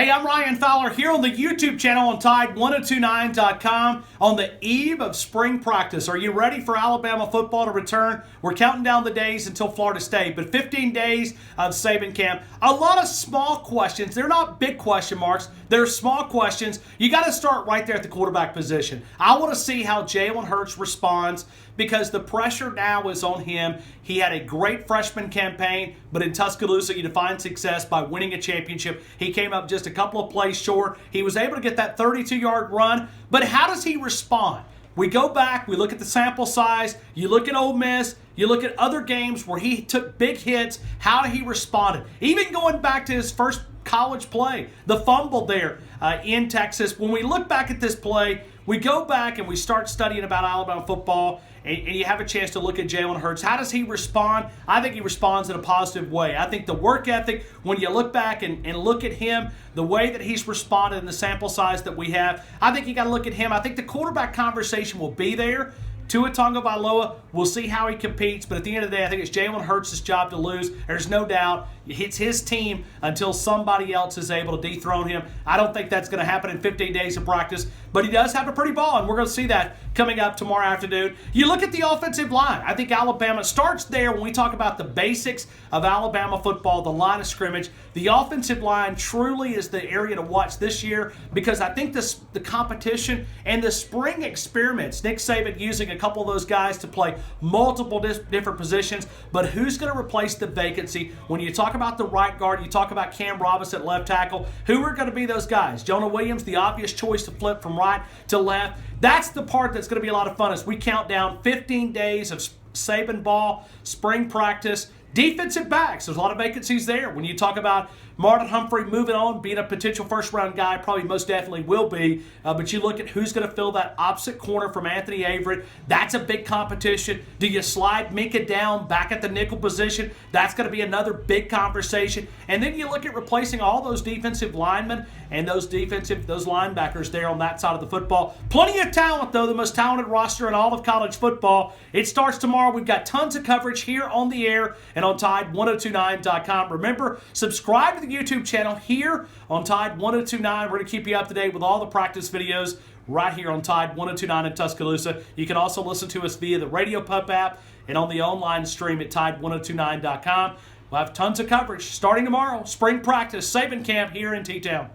Hey, I'm Ryan Fowler here on the YouTube channel on Tide1029.com on the eve of spring practice. Are you ready for Alabama football to return? We're counting down the days until Florida State, but 15 days of Saban camp. A lot of small questions. They're not big question marks. They're small questions. You got to start right there at the quarterback position. I want to see how Jalen Hurts responds because the pressure now is on him. He had a great freshman campaign, but in Tuscaloosa, you define success by winning a championship. He came up just a couple of plays short. He was able to get that 32-yard run, but how does he respond? We go back, we look at the sample size, you look at Ole Miss, you look at other games where he took big hits, how he responded. Even going back to his first college play, the fumble there in Texas. When we look back at this play, we go back and we start studying about Alabama football, and you have a chance to look at Jalen Hurts. How does he respond? I think he responds in a positive way. I think the work ethic, when you look back and look at him, the way that he's responded in the sample size that we have, I think you got to look at him. I think the quarterback conversation will be there. Tua Tagovailoa, we'll see how he competes, but at the end of the day, I think it's Jalen Hurts' job to lose. There's no doubt. It's his team until somebody else is able to dethrone him. I don't think that's going to happen in 15 days of practice, but he does have a pretty ball, and we're going to see that coming up tomorrow afternoon. You look at the offensive line. I think Alabama starts there when we talk about the basics of Alabama football, the line of scrimmage. The offensive line truly is the area to watch this year because I think the competition and the spring experiments, Nick Saban using a couple of those guys to play multiple different positions, but who's going to replace the vacancy? When you talk about the right guard, you talk about Cam Robinson at left tackle, who are going to be those guys? Jonah Williams, the obvious choice to flip from right to left. That's the part that's going to be a lot of fun as we count down 15 days of Saban ball, spring practice. Defensive backs, there's a lot of vacancies there. When you talk about Marlon Humphrey moving on, being a potential first-round guy, probably most definitely will be. But you look at who's going to fill that opposite corner from Anthony Averett. That's a big competition. Do you slide Minka down back at the nickel position? That's going to be another big conversation. And then you look at replacing all those defensive linemen and those linebackers there on that side of the football. Plenty of talent, though, the most talented roster in all of college football. It starts tomorrow. We've got tons of coverage here on the air and on Tide1029.com. Remember, subscribe to the YouTube channel here on Tide1029. We're going to keep you up to date with all the practice videos right here on Tide1029 in Tuscaloosa. You can also listen to us via the Radio Pup app and on the online stream at Tide1029.com. We'll have tons of coverage starting tomorrow. Spring practice, Saban camp here in T-Town.